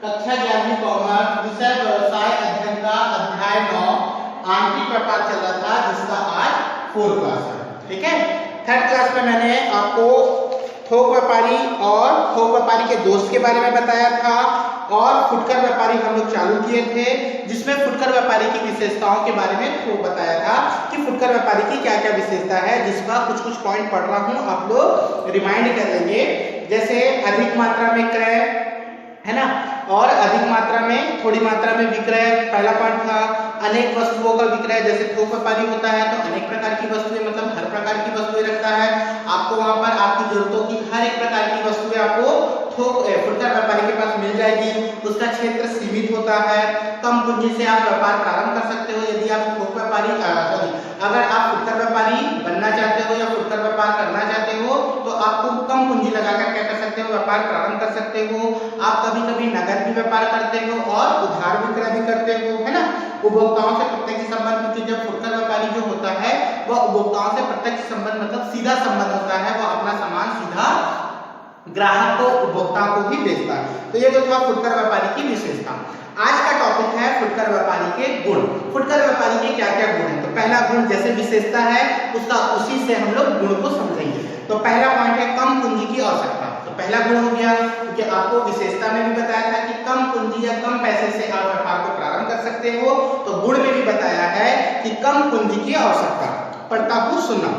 कक्षा 11वीं कॉमर्स विषय व्यवसाय अध्ययन का अध्याय 9 आंतरिक व्यापार चल रहा था, जिसका आज 4th क्लास है। ठीक है, 3rd क्लास में मैंने आपको थोक व्यापारी और थोक व्यापारी के दोस्त के बारे में बताया था और फुटकर व्यापारी हम लोग चालू किए थे, जिसमें फुटकर व्यापारी की विशेषताओं के बारे में खूब बताया था कि फुटकर व्यापारी की क्या क्या विशेषता है, जिसका कुछ कुछ पॉइंट पढ़ रहा हूँ, आप लोग रिमाइंड कर लेंगे। जैसे अधिक मात्रा में क्रय है ना, और अधिक मात्रा में थोड़ी मात्रा में विक्रय पहला पॉइंट था। अनेक वस्तुओं का विक्रय, जैसे थोक व्यापारी होता है तो अनेक प्रकार की वस्तुएं, मतलब हर प्रकार की वस्तुएं रखता है। आपको वहां पर आपकी जरूरतों की हर एक प्रकार की वस्तुएं आपको फुटकर व्यापारी के पास मिल जाएगी। उसका क्षेत्र सीमित होता है, कम पूंजी से आप व्यापार प्रारंभ कर सकते हो। यदि आप थोक व्यापारी अगर आप फुटकर व्यापारी बनना चाहते हो या फुटकर व्यापार करना चाहते हो तो आपको कम पूंजी लगाकर क्या कर सकते हो, व्यापार प्रारंभ कर सकते हो। आप कभी कभी नगद भी व्यापार करते हो और उधार विक्रय भी करते हो, है ना। उपभोक्ताओं से प्रत्यक्ष संबंध, क्योंकि जब फुटकर व्यापारी जो होता है वह उपभोक्ताओं से प्रत्यक्ष संबंध मतलब सीधा संबंध होता है, वह अपना सामान सीधा ग्राहक को, उपभोक्ता को ही बेचता है। तो ये जो था फुटकर व्यापारी की विशेषता। आज का टॉपिक है फुटकर व्यापारी के गुण। फुटकर व्यापारी के क्या क्या गुण हैं? तो पहला गुण जैसे विशेषता है उसका, उसी से हम लोग गुण को समझेंगे। तो पहला पॉइंट है कम पूंजी की आवश्यकता। तो पहला गुण हो गया, क्योंकि आपको विशेषता में भी बताया था कि कम पूंजी या कम पैसे से आप व्यापार को प्रारंभ कर सकते हो। तो गुण में भी बताया है कि कम पूंजी की आवश्यकता। पढ़ता हूं, सुनना।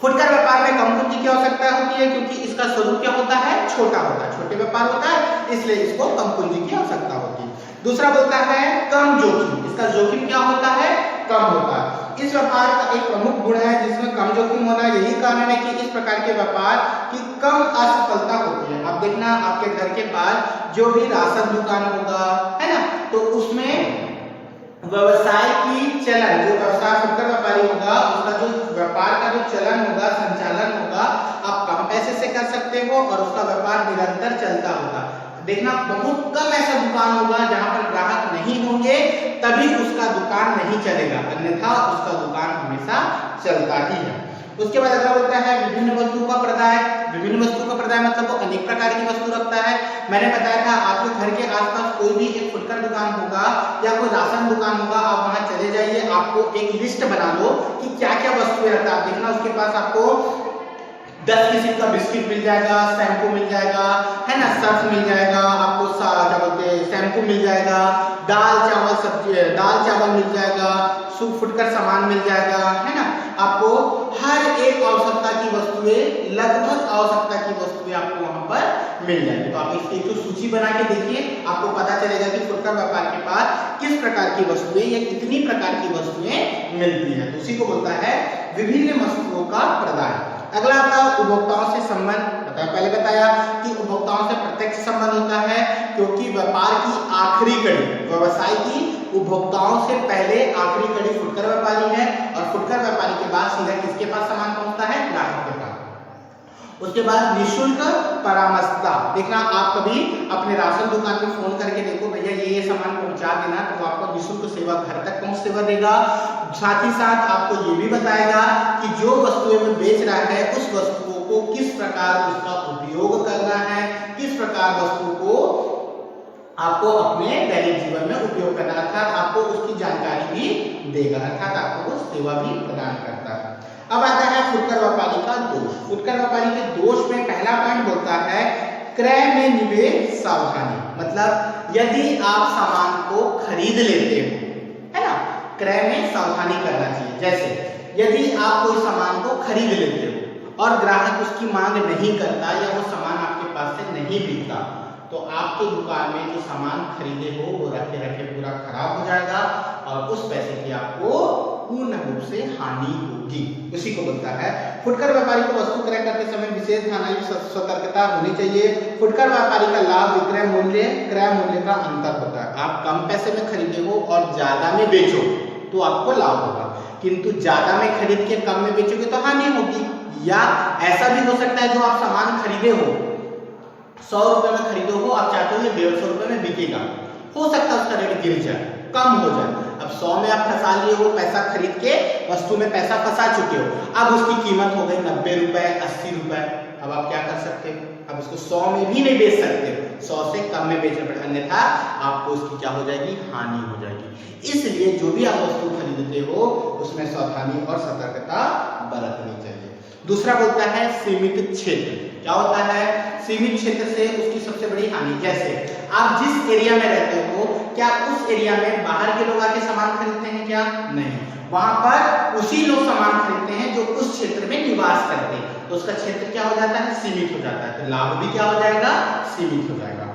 फुटकर व्यापार में कम पूंजी की आवश्यकता होती है क्योंकि इसका स्वरूप क्या होता है, छोटा होता है, छोटे व्यापार होता है, इसलिए इसको कम पूंजी की आवश्यकता होती है। दूसरा बोलता है कम जोखिम। इसका जोखिम क्या होता है, कम होता है। इस व्यापार का एक प्रमुख गुण है जिसमें कम जोखिम होना। यही कारण है कि इस प्रकार के व्यापार की कम असफलता होती है। आप देखना, आपके घर के पास जो भी राशन दुकान होगा, है ना, तो उसमें व्यवसाय की चलन, जो व्यवसाय फुटकर व्यापारी होगा उसका जो व्यापार का जो चलन होगा, संचालन होगा, आप कम पैसे से कर सकते हो और उसका व्यापार निरंतर चलता होगा। देखना, बहुत कम ऐसा दुकान होगा जहां पर ग्राहक नहीं होंगे, तभी उसका दुकान नहीं चलेगा, अन्यथा उसका दुकान हमेशा चलता ही है। उसके बाद अगला होता है विभिन्न वस्तुओं का प्रदाय। विभिन्न वस्तुओं का प्रदाय मतलब वो अनेक प्रकार की वस्तु रखता है। मैंने बताया था आपके घर के आसपास कोई भी एक फुटकर दुकान होगा या कोई राशन दुकान होगा, आप वहां चले जाइए, आपको एक लिस्ट बना लो कि क्या क्या वस्तुएं रखता है। देखना, उसके पास आपको 10 किस्म का बिस्किट मिल जाएगा, शैम्पू मिल जाएगा, है ना, सर्फ मिल जाएगा, आपको क्या बोलते हैं, शैम्पू मिल जाएगा, दाल चावल सब्जी, दाल चावल मिल जाएगा, सूप फुटकर सामान मिल जाएगा, है ना। आपको हर एक आवश्यकता की वस्तुएं, लगभग आवश्यकता की वस्तुएं आपको वहां पर मिल जाएगी। तो आप इसकी एक सूची बना के देखिए, आपको पता चलेगा कि फुटकर व्यापार के पास किस प्रकार की वस्तुएं या कितनी प्रकार की वस्तुएं मिलती है। तो उसी को बोलता है विभिन्न वस्तुओं का प्रदाय। अगला आता है उपभोक्ताओं से संबंध। पहले बताया कि उपभोक्ताओं से प्रत्यक्ष संबंध होता है क्योंकि व्यापार की आखिरी कड़ी, व्यवसाय की उपभोक्ताओं से पहले आखिरी कड़ी फुटकर व्यापारी है और फुटकर व्यापारी के बाद सीधा किसके पास सामान पहुंचता है, ग्राहक के पास। उसके बाद निःशुल्क परामर्शता। देखना, आप कभी अपने राशन दुकान में फोन करके देखो, भैया ये सामान पहुंचा देना, तो वो आपको निःशुल्क सेवा, घर तक पहुंच सेवा देगा। साथ ही साथ आपको ये भी बताएगा कि जो वस्तुएं वो बेच रहा है उस वस्तुओं को किस प्रकार उसका उपयोग करना है, किस प्रकार वस्तु को आपको अपने दैनिक जीवन में उपयोग करना, अर्थात आपको उसकी जानकारी भी देगा, अर्थात आपको वो सेवा भी प्रदान करता है। अब आता है फुटकर व्यापारी का दोष। फुटकर व्यापारी के दोष में पहला पॉइंट बोलता है क्रय में निवेश सावधानी। मतलब यदि आप सामान को खरीद लेते हो, है ना, क्रय में सावधानी करना चाहिए। जैसे यदि आप कोई सामान को खरीद लेते हो और ग्राहक उसकी मांग नहीं करता या वो सामान आपके पास से नहीं बिकता, तो आपके दुकान में जो सामान खरीदे हो वो रखे रखे पूरा खराब हो जाएगा और उस पैसे की आपको पूर्ण रूप से हानि होगी। उसी को बोलता है फुटकर व्यापारी को वस्तु क्रय करते समय विशेष ध्यान, सतर्कता होनी चाहिए। फुटकर व्यापारी का लाभ विक्रय मूल्य, क्रय मूल्य का अंतर होता है। आप कम पैसे में खरीदे हो और ज्यादा में बेचो तो आपको लाभ होगा, किंतु ज्यादा में खरीद के कम में बेचोगे तो हानि होगी। या ऐसा भी हो सकता है जो आप सामान खरीदे हो 100 रुपए में खरीदो हो, आप चाहते हो 150 रुपए में बिकेगा, हो सकता है उसका रेट गिर जाए, कम हो जाए। अब 100 में आप फंसा लिए हो, पैसा खरीद के वस्तु में पैसा फंसा चुके हो, अब उसकी कीमत हो गई 90 रुपए, 80 रुपए। अब आप क्या कर सकते हो, अब इसको 100 में भी नहीं बेच सकते, 100 से कम में बेचना पड़ेगा, अन्यथा आपको उसकी क्या हो जाएगी, हानि हो जाएगी। इसलिए जो भी आप वस्तु खरीदते हो उसमें सावधानी और सतर्कता बरतनी चाहिए। दूसरा बोलता है सीमित क्षेत्र। क्या होता है, सीमित क्षेत्र से उसकी सबसे बड़ी हानि, जैसे आप जिस एरिया में रहते हो, क्या उस एरिया में बाहर के लोग आके सामान खरीदते हैं? क्या नहीं, वहां पर उसी लोग सामान खरीदते हैं जो उस क्षेत्र में निवास करते हैं, तो उसका क्षेत्र क्या हो जाता है, सीमित हो जाता है, तो लाभ भी क्या हो जाएगा, सीमित हो जाएगा।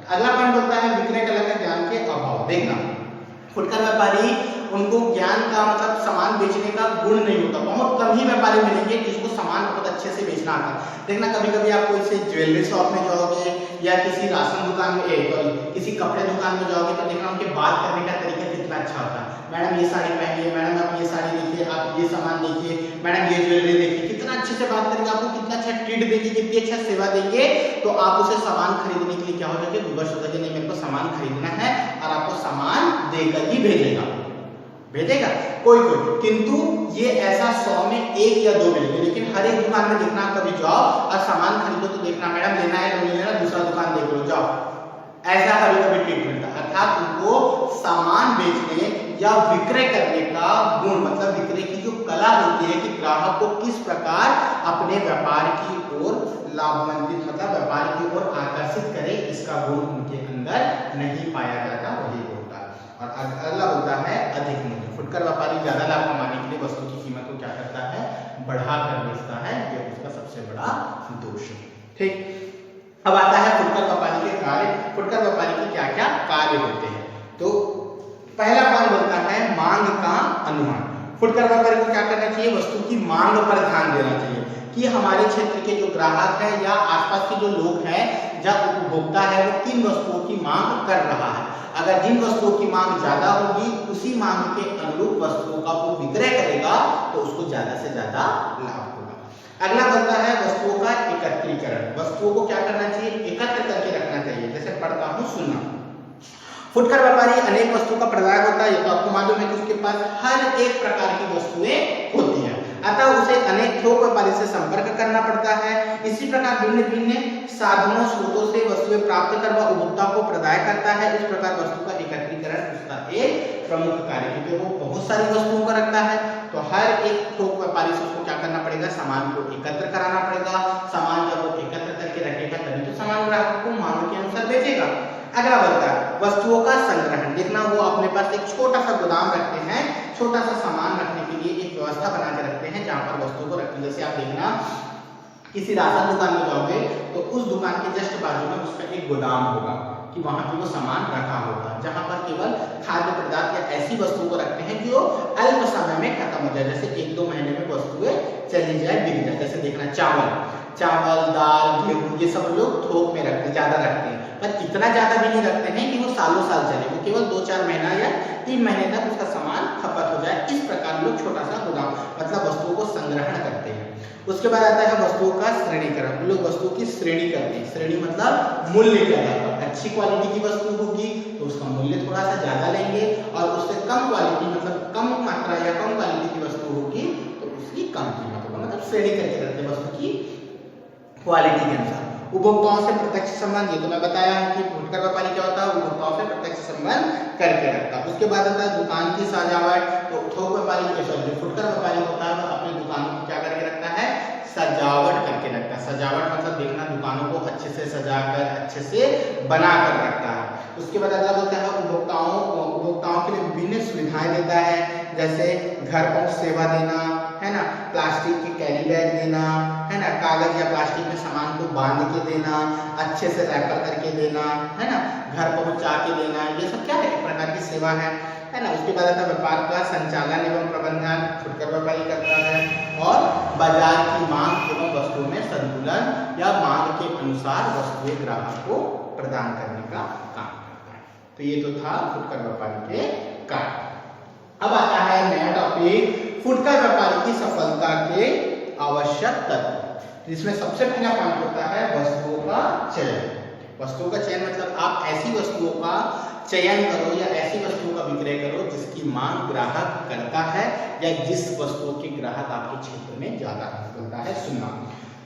अगला पॉइंट बोलता है विक्रय कला का ज्ञान के अभाव। देखना, फुटकर व्यापारी उनको ज्ञान का मतलब सामान बेचने का गुण नहीं होता, बहुत कम ही व्यापारी मिलेंगे जिसको सामान बहुत अच्छे से बेचना आता है। देखना कभी कभी आप कोई से ज्वेलरी शॉप में जाओगे या किसी राशन दुकान में किसी कपड़े दुकान में जाओगे तो देखना उनके बात करने का तरीका कितना अच्छा होता है। मैडम ये साड़ी पहनिए, मैडम आप ये साड़ी देखिए, आप ये सामान देखिए, मैडम ये ज्वेलरी देखिए, कितना अच्छे से बात करेंगे, आपको कितना अच्छा ट्रीट देंगे, कितनी अच्छा सेवा देंगे, तो आप उसे सामान खरीदने के लिए क्या हो जाएगा, विवश हो जाएगा, नहीं मेरे को सामान खरीदना है, और आपको सामान देकर ही भेजेगा कोई। किंतु ये ऐसा 100 में 1 या 2 मिलेंगे, लेकिन हर एक दुकान में देखना, कभी जाओ और सामान खरीदो तो देखना मैडम लेना है तो नहीं लेना, दूसरा दुकान देख लो, जाओ, ऐसा कभी ट्रीट मिलता है। अर्थात उनको सामान बेचने या विक्रय करने का गुण, मतलब विक्रय की जो कला होती है कि ग्राहक को किस प्रकार अपने व्यापार की ओर लाभान्वित, मतलब व्यापार की ओर आकर्षित करे, इसका गुण उनके अंदर नहीं पाया जाता, वही होता है। और अगला होता है अधिक मूल्य। फुटकर व्यापारी ज्यादा लाभ कमाने के लिए वस्तु की कीमत को क्या करता है, बढ़ा कर बेचता है, यह उसका सबसे बड़ा दोष है। ठीक, अब आता है फुटकर व्यापारी के कार्य। फुटकर व्यापारी के क्या क्या कार्य होते हैं, तो पहला पॉइंट बोलता है मांग का अनुमान। फुटकर व्यापारी को क्या करना चाहिए, वस्तु की मांग पर ध्यान देना चाहिए कि हमारे क्षेत्र के जो ग्राहक है या आसपास के जो लोग हैं, जब उपभोक्ता है, वो किन वस्तुओं की मांग कर रहा है। अगर जिन वस्तुओं की मांग ज्यादा होगी, उसी मांग के अनुरूप वस्तुओं का वो विक्रय करेगा तो उसको ज्यादा से ज्यादा लाभ होगा। अगला बनता है वस्तुओं का एकत्रीकरण। वस्तुओं को क्या करना चाहिए, एकत्र करके रखना चाहिए। जैसे पढ़ता हूं, सुनना। फुटकर व्यापारी अनेक वस्तुओं का प्रदायक होता है, ये तो आपको मालूम है कि उसके पास हर एक प्रकार की वस्तुएं होती हैं, अतः उसे अनेक थोक व्यापारी से संपर्क करना पड़ता है। इसी प्रकार भिन्न भिन्न साधनों स्रोतों से वस्तुएं प्राप्त कर वह उपभोक्ता को प्रदाय करता है। इस प्रकार वस्तु का एकत्रीकरण उसका एक प्रमुख कार्य है, क्योंकि वो बहुत सारी वस्तुओं का रखता है, तो हर एक थोक व्यापारी से उसको क्या करना पड़ेगा, सामान को एकत्र कराना पड़ेगा। सामान जब वो एकत्र करके रखेगा तभी तो सामान ग्राहक को मांग के अनुसार बेचेगा। अगला बनता है वस्तुओं का संग्रहण। देखना, वो अपने पास एक छोटा सा गोदाम रखते हैं, छोटा सा सामान रखने के लिए एक व्यवस्था बना के रखते हैं जहां पर वस्तु को रखते हैं। जैसे आप देखना, किसी राशन दुकान में जाओगे तो उस दुकान के जस्ट बाजू में उसका एक गोदाम होगा कि वहां पे वो सामान रखा होगा, जहां पर केवल खाद्य पदार्थ या ऐसी वस्तुओं को रखते हैं जो अल्प समय में खत्म हो जाए, जैसे 1-2 महीने में वस्तुएं चली जाए, बिक जाए। जैसे देखना, चावल, दाल, गेहूं, ये सब लोग थोक में रखते हैं, ज्यादा रखते हैं, पर इतना ज्यादा भी नहीं रखते हैं कि वो सालों साल चले, वो केवल 2-4 महीना या 3 महीने तक उसका सामान खपत हो जाए। इस प्रकार लोग छोटा सा गोदाम, मतलब वस्तुओं को संग्रहण करते हैं। उसके बाद आता है वस्तुओं का श्रेणीकरण। लोग वस्तुओं की श्रेणी करते हैं। श्रेणी मतलब मूल्य के आधार पर, अच्छी क्वालिटी की वस्तु होगी तो उसका मूल्य थोड़ा सा ज्यादा लेंगे, और उससे कम क्वालिटी मतलब कम मात्रा या कम क्वालिटी की वस्तु होगी तो उसकी कम कीमत होगा। मतलब श्रेणी करके रखते हैं वस्तु की क्वालिटी के अनुसार। उपभोक्ताओं से प्रत्यक्ष संबंध, ये तो मैं बताया है कि फुटकर व्यापारी क्या होता है, उपभोक्ताओं से प्रत्यक्ष संबंध करके रखता है। उसके बाद आता है दुकान की सजावट। तो थोक व्यापारी जो फुटकर व्यापारी होता है, वो अपनी दुकान को क्या करके रखता है, सजावट करके रखता है। सजावट मतलब देखना, दुकानों को अच्छे से सजाकर, अच्छे से बनाकर रखता है। उसके बाद अगला होता है उपभोक्ताओं के लिए विभिन्न सुविधाएं देता है, जैसे घर पहुंच सेवा देना, है ना, प्लास्टिक के कैरी बैग देना, है ना, कागज या प्लास्टिक में सामान को बांध के देना, अच्छे से रैपर करके देना, है ना, घर पहुंचा के देना, ये सब क्या है, एक प्रकार की सेवा है ना। उसके बाद आता है व्यापार का संचालन एवं प्रबंधन, फुटकर व्यापारी करता है। और बाजार की मांग एवं वस्तुओं में संतुलन या मांग के अनुसार वस्तुएं ग्राहक को प्रदान करने का काम करता है। तो ये तो था फुटकर व्यापारी के कार्य। अब आता है नया टॉपिक, फुटकर व्यापारी की सफलता के आवश्यक तत्व, जिसमें सबसे पहला पॉइंट होता है वस्तुओं का चयन। वस्तुओं का चयन मतलब आप ऐसी वस्तुओं का चयन करो या ऐसी वस्तुओं का विक्रय करो जिसकी मांग ग्राहक करता है या जिस वस्तुओं के ग्राहक आपके क्षेत्र में ज्यादा होता है। सुनना,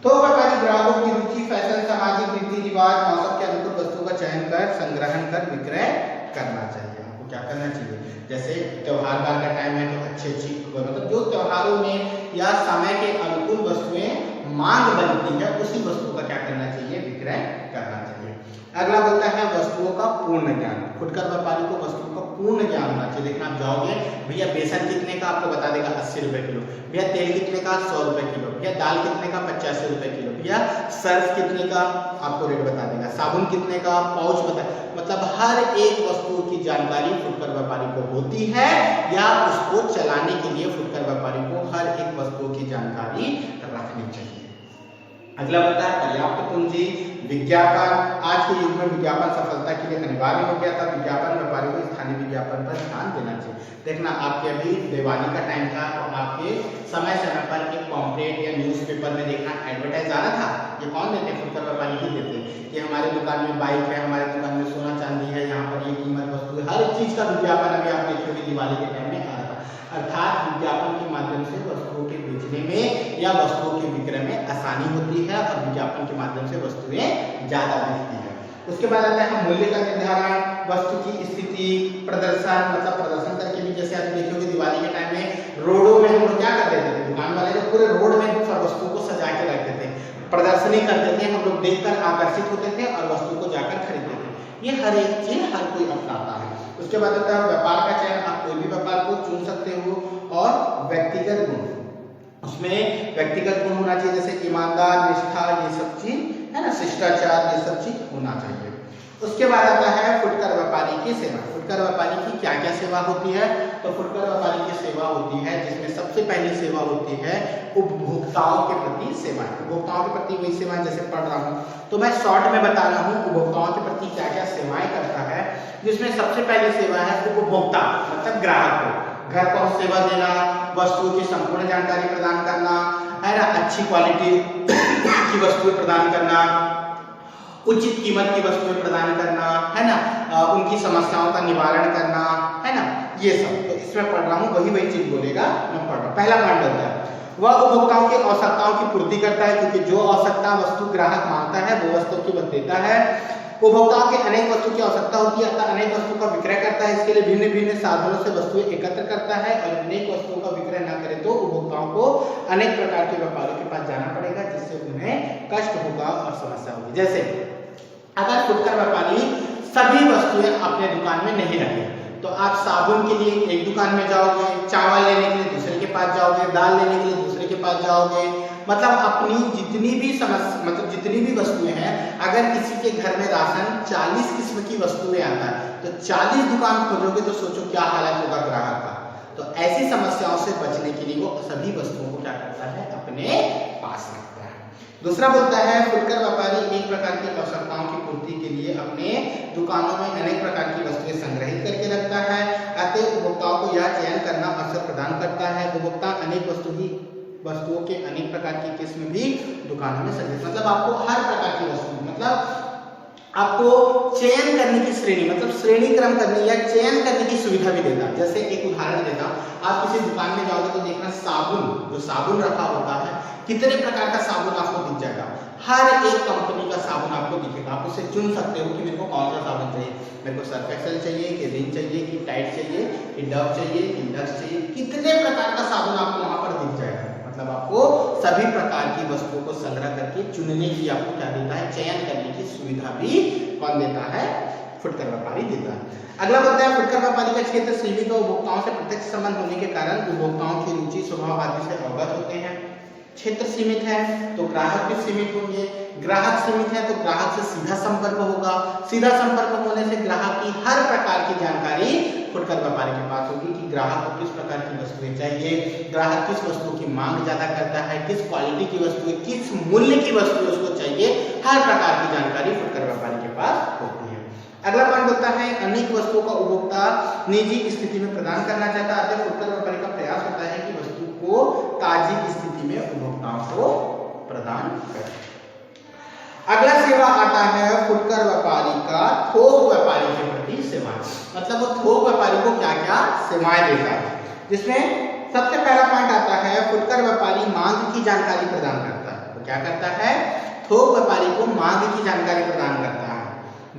थोक व्यापारी ग्राहकों की रुचि, फैशन, सामाजिक रीति रिवाज, मौसम के अनुकूल वस्तु का चयन कर, संग्रहण कर विक्रय करना चाहिए। आपको क्या करना चाहिए, जैसे त्योहार बार का टाइम है तो अच्छी मतलब जो त्योहारों में या समय के अनुकूल वस्तुएं मांग बनती है उसी वस्तु का क्या करना चाहिए, विक्रय करना चाहिए। अगला बोलता है वस्तुओं का पूर्ण ज्ञान। फुटकर व्यापारी को वस्तुओं का पूर्ण ज्ञान होना चाहिए। देखना आप जाओगे, भैया बेसन कितने का, आपको बता देगा 80 रुपए किलो, भैया तेल कितने का 100 रुपए किलो, भैया दाल कितने का 85 रुपए किलो, भैया सर्फ कितने का आपको रेट बता देगा, साबुन कितने का, पाउच बता, मतलब हर एक वस्तु की जानकारी फुटकर व्यापारी को होती है या उसको चलाने के लिए फुटकर व्यापारी को हर एक वस्तु की जानकारी रखनी चाहिए। अगला होता है पर्याप्त पूंजी, विज्ञापन। आज के युग में विज्ञापन सफलता के लिए अनिवार्य हो गया था। विज्ञापन व्यापारी को स्थानीय विज्ञापन पर ध्यान देना चाहिए। देखना आपके अभी दिवाली का टाइम था तो आपके समय समय पर एक पॉम्पलेट या न्यूज़पेपर में देखना एडवर्टाइज आ रहा था। ये कौन देते हैं, फुटकर व्यापारी ही देते हैं कि हमारे दुकान में बाइक है, हमारे दुकान में सोना चांदी है, यहाँ पर ये कीमत वस्तु है, हर चीज का विज्ञापन अभी आप देखोगे दिवाली के टाइम में आ रहा था। अर्थात विज्ञापन के माध्यम से वस्तुओं के बेचने में या वस्तुओं के विक्रय में आसानी होती है और विज्ञापन के माध्यम से वस्तुएं ज्यादा बिकती है। उसके बाद आता है मूल्य का निर्धारण, वस्तु की स्थिति, प्रदर्शन, मतलब प्रदर्शन करके भी जैसे आप देखोगे दिवाली के टाइम में रोडों में हम लोग क्या कर देते थे, दुकान वाले जो पूरे रोड में वस्तु को सजा के रखते थे, प्रदर्शनी करते थे, हम लोग देखकर आकर्षित होते थे और वस्तु को जाकर खरीदते थे। ये हर एक चीज हर कोई अपनाता है। उसके बाद आता है व्यापार का चयन। आप कोई भी व्यापार को चुन सकते हो और व्यक्तिगत गुण, उसमें व्यक्तिगत गुण होना चाहिए जैसे ईमानदार, निष्ठा, ये सब चीज है ना, शिष्टाचार, ये सब चीज होना चाहिए। उसके बाद आता है फुटकर व्यापारी की सेवा। फुटकर व्यापारी की क्या क्या सेवा होती है, तो फुटकर व्यापारी की सेवा होती है जिसमें सबसे पहली सेवा होती है उपभोक्ताओं के प्रति सेवा। उपभोक्ताओं के प्रति वही सेवाएं जैसे पढ़ रहा हूँ तो मैं शॉर्ट में बता रहा हूँ उपभोक्ताओं के प्रति क्या क्या सेवाएं करता है। जिसमें सबसे पहली सेवा है उपभोक्ता मतलब ग्राहक को घर पहुंच सेवा देना, वस्तुओं की संपूर्ण जानकारी प्रदान करना, है ना, अच्छी क्वालिटी की वस्तुएं प्रदान करना, उचित कीमत की वस्तुएं प्रदान करना, है ना, उनकी समस्याओं का निवारण करना, है ना, ये सब। तो इसमें पढ़ रहा हूँ वही चीज बोलेगा मैं पढ़ रहा हूँ। पहला पॉइंट होता है वह उपभोक्ताओं की आवश्यकताओं की पूर्ति करता है, क्योंकि जो आवश्यकता वस्तु ग्राहक मांगता है वो वस्तु की वह देता है। उपभोक्ताओं के अनेक वस्तु की आवश्यकता होती है अतः अनेक वस्तु का विक्रय करता है। इसके लिए भिन्न भिन्न साधनों से वस्तुएं एकत्र करता है और अनेक वस्तुओं का विक्रय न करे तो उपभोक्ताओं को अनेक प्रकार के व्यापारियों के पास जाना पड़ेगा जिससे उन्हें कष्ट होगा और समस्या होगी। जैसे अगर फुटकर व्यापारी सभी वस्तुएं अपने दुकान में नहीं रखे तो आप साबुन के लिए एक दुकान में जाओगे, चावल लेने के लिए दूसरे के पास जाओगे, दाल लेने के लिए दूसरे के पास जाओगे, मतलब अपनी जितनी भी समस्या मतलब जितनी भी वस्तुएं हैं, अगर किसी के घर में राशन 40 किस्म की वस्तुएं आता है तो 40 दुकान खोलोगे तो सोचो क्या हालत होगा ग्राहक का। तो ऐसी समस्याओं से बचने के लिए वो सभी वस्तुओं को क्या करता है, अपने पास रखता है। दूसरा बोलता है फुटकर व्यापारी एक प्रकार की आवश्यकताओं की पूर्ति के लिए अपने दुकानों में अनेक प्रकार की वस्तुएं संग्रहित करके रखता है, अतः उपभोक्ताओं को यह चयन करना अवसर प्रदान करता है। उपभोक्ता अनेक वस्तुओं के अनेक प्रकार की किस्म भी दुकानों में संग्रहित, मतलब आपको हर प्रकार की वस्तु मतलब आपको चयन करने की श्रेणी मतलब श्रेणी क्रम करने या चयन करने की सुविधा भी देता है। जैसे एक उदाहरण देता हूं, आप किसी दुकान में जाओगे तो देखना साबुन, जो साबुन रखा होता है कितने प्रकार का साबुन आपको दिख जाएगा, हर एक कंपनी का साबुन आपको दिखेगा। आप उससे चुन सकते हो कि मेरे को कौन सा साबुन चाहिए, मेरे को सर्फ एक्सेल चाहिए कि रिन चाहिए कि टाइड चाहिए कि डव चाहिए कि लक्स चाहिए, कितने प्रकार का साबुन आपको वहां पर दिख जाएगा। मतलब आपको सभी प्रकार की वस्तुओं को संग्रह करके चुनने की आपको क्या देता है, चयन करने की सुविधा भी कौन देता है, फुटकर व्यापारी देता है। अगला बोलता है फुटकर व्यापारी का क्षेत्र सीमित और उपभोक्ताओं से प्रत्यक्ष संबंध होने के कारण उपभोक्ताओं की रुचि स्वभाव आदि से अवगत होते हैं। क्षेत्र सीमित है तो ग्राहक भी सीमित होंगे, ग्राहक सीमित है तो ग्राहक से सीधा संपर्क होगा, सीधा संपर्क होने से ग्राहक की हर प्रकार की जानकारी फुटकर व्यापारी के पास होगी कि ग्राहक को किस प्रकार की वस्तुएं चाहिए, ग्राहक किस वस्तु की मांग ज्यादा करता है, किस क्वालिटी की वस्तु, किस मूल्य की वस्तु उसको चाहिए, हर प्रकार की जानकारी फुटकर व्यापारी के पास होती है। अगला पॉइंट होता है अनेक वस्तुओं का उपभोक्ता निजी स्थिति में प्रदान करना चाहता है। फुटकर व्यापारी का प्रयास होता है कि वस्तु को ताजी स्थिति में उपभोक्ताओं को प्रदान करें। अगला सेवा आता है फुटकर व्यापारी का थोक व्यापारी के प्रति सेवा, मतलब वो थोक व्यापारी को क्या क्या सेवाएं देता है। जिसमें सबसे पहला पॉइंट आता है फुटकर व्यापारी मांग की जानकारी प्रदान करता है। तो क्या करता है? थोक व्यापारी को मांग की जानकारी प्रदान करता है।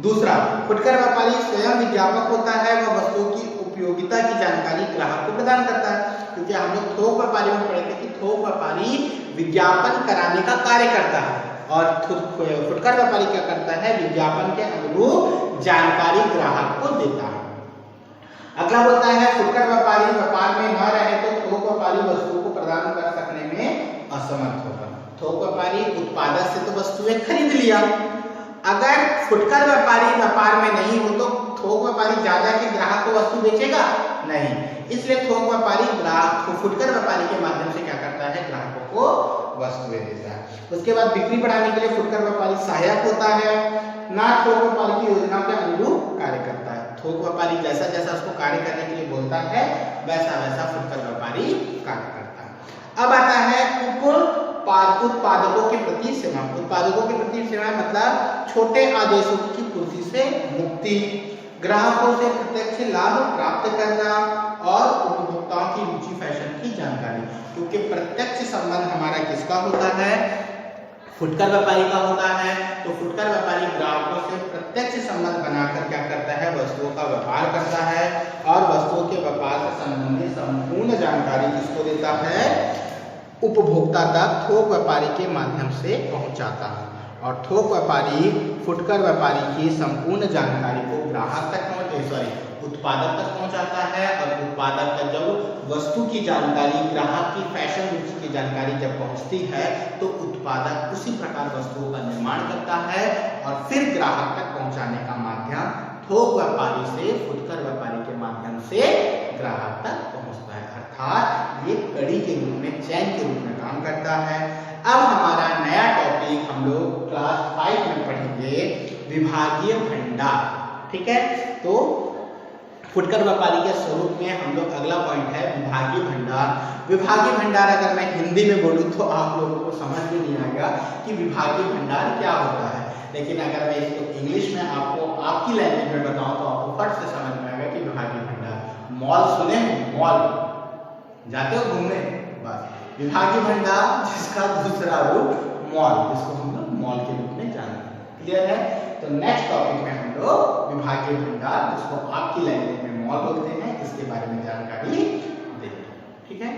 दूसरा, फुटकर व्यापारी स्वयं विज्ञापक होता है, वह वस्तुओं की उपयोगिता की जानकारी ग्राहक को प्रदान करता है। क्योंकि हम लोग थोक व्यापारी में पढ़े थे कि थोक व्यापारी विज्ञापन कराने का कार्य करता है और फुटकर व्यापारी क्या करता है? विज्ञापन के अनुरूप जानकारी ग्राहक को देता है। अगला बोलता है फुटकर व्यापारी व्यापार में न रहे तो थोक व्यापारी वस्तुओं को प्रदान कर सकने में असमर्थ होगा। थोक व्यापारी उत्पादक से तो वस्तुएं खरीद लिया, अगर फुटकर व्यापारी व्यापार में नहीं हो तो थोक व्यापारी ज्यादा के ग्राहक को वस्तु बेचेगा नहीं, इसलिए थोक व्यापारी फुटकर व्यापारी के माध्यम से क्या करता है? ग्राहकों को वस्तुएं देता है। उसके बाद बिक्री बढ़ाने के लिए फुटकर व्यापारी सहायक होता है, ना थोक व्यापारी की योजना के अनुरूप कार्य करता है। थोक व्यापारी जैसा जैसा उसको कार्य करने के लिए बोलता है वैसा वैसा फुटकर व्यापारी कार्य करता है। अब आता है उत्पादकों के प्रति सेवा। उत्पादकों के प्रति सेवा मतलब छोटे आदेशों की पूर्ति से मुक्ति, ग्राहकों से प्रत्यक्ष लाभ प्राप्त करना और उपभोक्ताओं की रुचि फैशन की जानकारी। क्योंकि प्रत्यक्ष संबंध हमारा किसका होता है? फुटकर व्यापारी का होता है। तो फुटकर व्यापारी ग्राहकों से प्रत्यक्ष संबंध बनाकर क्या करता है? वस्तुओं का व्यापार करता है और वस्तुओं के व्यापार से संबंधित संपूर्ण जानकारी किसको देता है? उपभोक्ता तक थोक व्यापारी के माध्यम से पहुंचाता है। और थोक व्यापारी फुटकर व्यापारी की संपूर्ण जानकारी को ग्राहक तक उत्पादक तक पहुंचाता है और उत्पादक तक जब वस्तु की जानकारी, ग्राहक की फैशन रुचि की जानकारी जब पहुंचती है तो उत्पादक उसी प्रकार वस्तुओं का निर्माण करता है और फिर ग्राहक तक पहुंचाने का माध्यम थोक व्यापारी से फुटकर व्यापारी के माध्यम से ग्राहक तक पहुंचता है। अर्थात ये कड़ी के रूप में, चैन के रूप में काम करता है। अब हमारा नया टॉपिक हम लोग क्लास 5 में पढ़ेंगे, विभागीय भंडार। ठीक है, तो फुटकर व्यापारी के स्वरूप में हम लोग अगला पॉइंट है विभागीय भंडार। विभागीय भंडार अगर मैं हिंदी में बोलूं तो आप लोगों को समझ में नहीं आएगा कि विभागीय भंडार क्या होता है, लेकिन अगर मैं इसको इंग्लिश में आपको आपकी लैंग्वेज में बताऊं तो आपको फट से समझ में आएगा कि विभागीय भंडार। मॉल सुने? मॉल जाते हो घूमने? बस विभागीय भंडार जिसका दूसरा रूप मॉल, जिसको हम लोग मॉल के रूप में जानते हैं। क्लियर है? तो नेक्स्ट टॉपिक में हम लोग विभागीय भंडार, जिसको आपकी लैंग्वेज में मॉल बोलते हैं, इसके बारे में जानकारी देंगे। ठीक है।